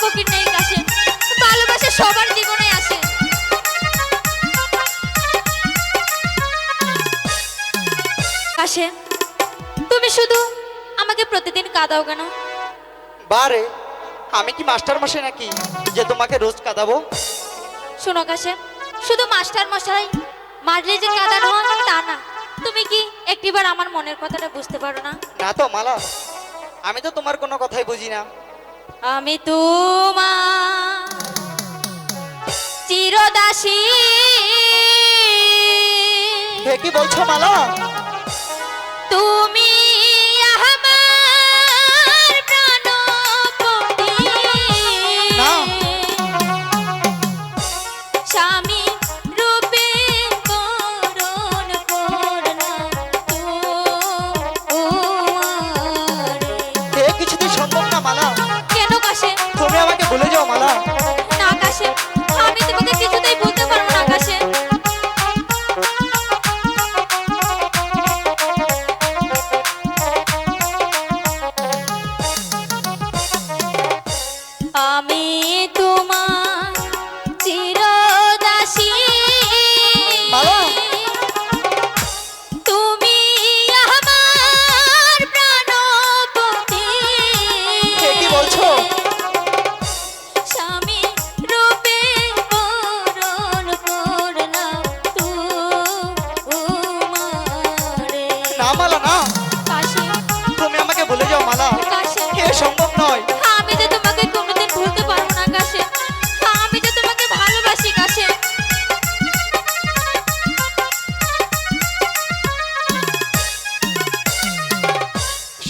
ফকির নেই কাছে, ভালোবাসা সবার জীবনে আসে। কাছে তুমি শুধু আমাকে প্রতিদিন কাঁদাও কেন? বারে আমি কি মাস্টার মশাই নাকি যে তোমাকে রোজ কাঁদাবো? শোনো কাছে, শুধু মাস্টার মশাই মারলে যে কাঁদানো হয় তা না। তুমি কি একটিবার আমার মনের কথাটা বুঝতে পারো না? না তো মালা, আমি তো তোমার কোনো কথাই বুঝি না। আমি তোমার চিরদাসী। হে কি বলছো মালা? তুমি আমার প্রাণপতি। না। স্বামী রূপে বরণ করলাম তোমারে। হে কিছুতেই সম্ভব না মালা, কেন কাশে? তুমি আমাকে ভুলে যাও মালা। না কাশে, আমি তোমাকে কিছুতেই বলতে পারবো না কাশে। আমি তোমার চিরদাসী। মালা। তুমি আমার প্রাণপতি। হে কি বলছো? স্বামী রূপে বরণ করলাম তোমারে। না মালা না, কাশে, তুমি আমাকে ভুলে যাও মালা। কাশে, হে সম্ভব নয়। আমি যে তোমাকে কোনোদিন ভুলতে পারবো না কাশে। আমি যে তোমাকে ভালোবাসি কাশে।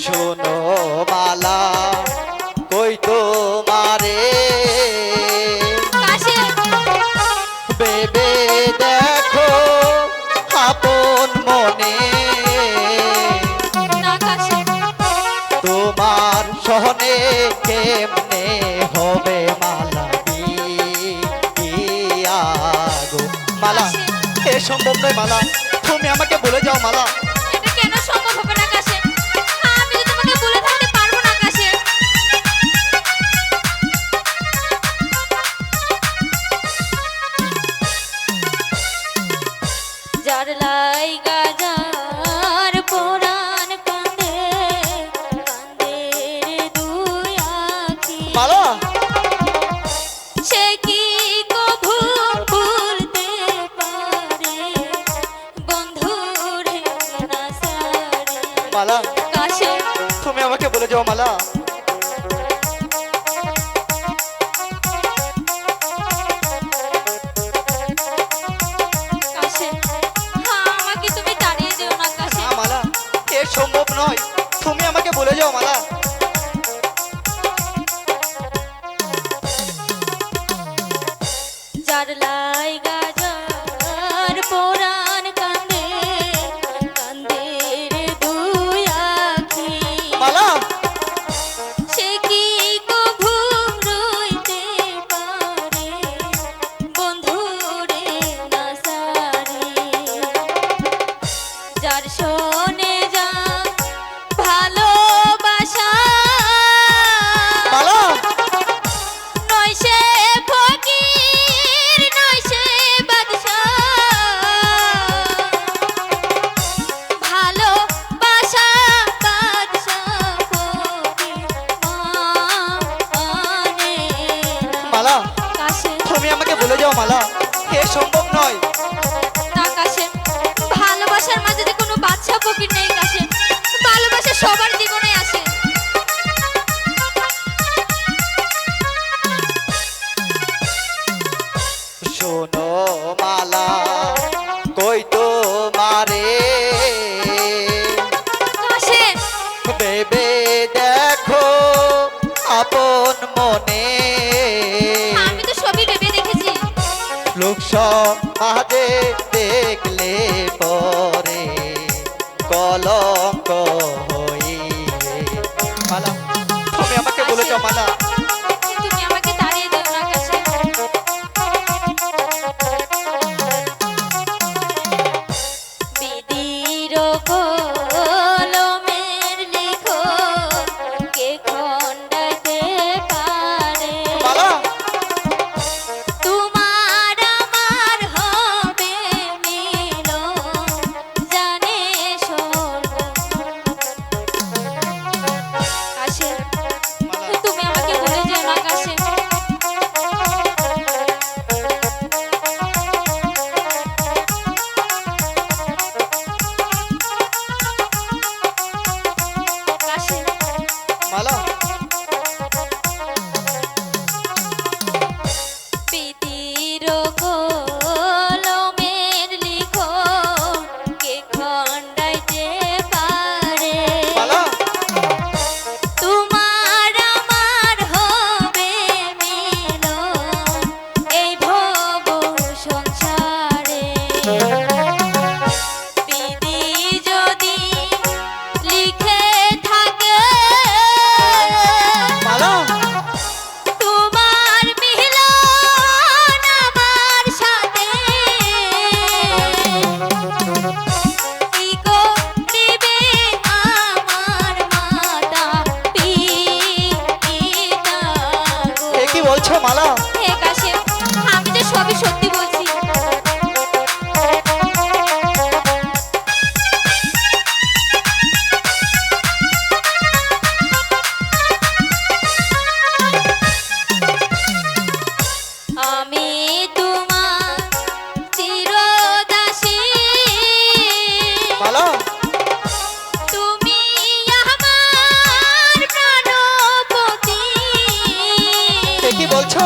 শোনো মালা, কই তোমারে কাশে, বেবে দেখো আপন মনে, না কাশে, তোমার সহনে কেমনে হবে মালা বিয়া গো মালা। এ সম্ভব নয় মালা, তুমি আমাকে বলে যাও মালা। এটা কেন সম্ভব হবে না কাশে? আমি যে তোমাকে বলে থাকতে পারবো না কাশে। যার লাইগা যার পরাণ কান্দে, কান্দে রে দুই আখি। মালা। সে কি কভু ভুলতে পারে বন্ধুরে না সারে। মালা, কাশে, তুমি আমাকে বলে যাও মালা। কাশে, আমাকে তুমি তাড়িয়ে দিও না কাশে। না মালা, এ সম্ভব নয়, তুমি আমাকে বলে যাও মালা। যার লাইগা যার পরাণ কান্দে, কান্দে রে দুই আখি। মালা। সে কি কভু রইতে পারে বন্ধুরে না সারে। যার শোনে যা ভালোবাসা, মালা। নয় সে ফকির, নয় সে বাদশা। ভালোবাসা বাদশা ফকির মানে না। মালা, কাশে, তুমি আমাকে বলে যাও মালা। এ সম্ভব নয়। না কাশে, ভালোবাসার মাঝে যে কোনো বাদশা ফকির নেই কাশে, ভালোবাসা সবার জীবনে আসে। শোনো মালা, কই তোমারে কাশে, বেবে দেখো আপন মনে, আমি তো সবই ভেবে দেখেছি। লোক সমাজে দেখলে পরে কলঙ্ক হইবে। মালা, তুমি আমাকে বলে যাও মালা। তুমি আমাকে তাড়িয়ে দিও না কাশে। বিধির কলমের লিখো কে খণ্ডাতে পারে। বলছো মালা? হে কাশেম, আমি যে সবই সত্যি বলছি। আমি তোমার চিরদাসী, মালা তুমি আমার প্রাণপতি। এ কি বলছো?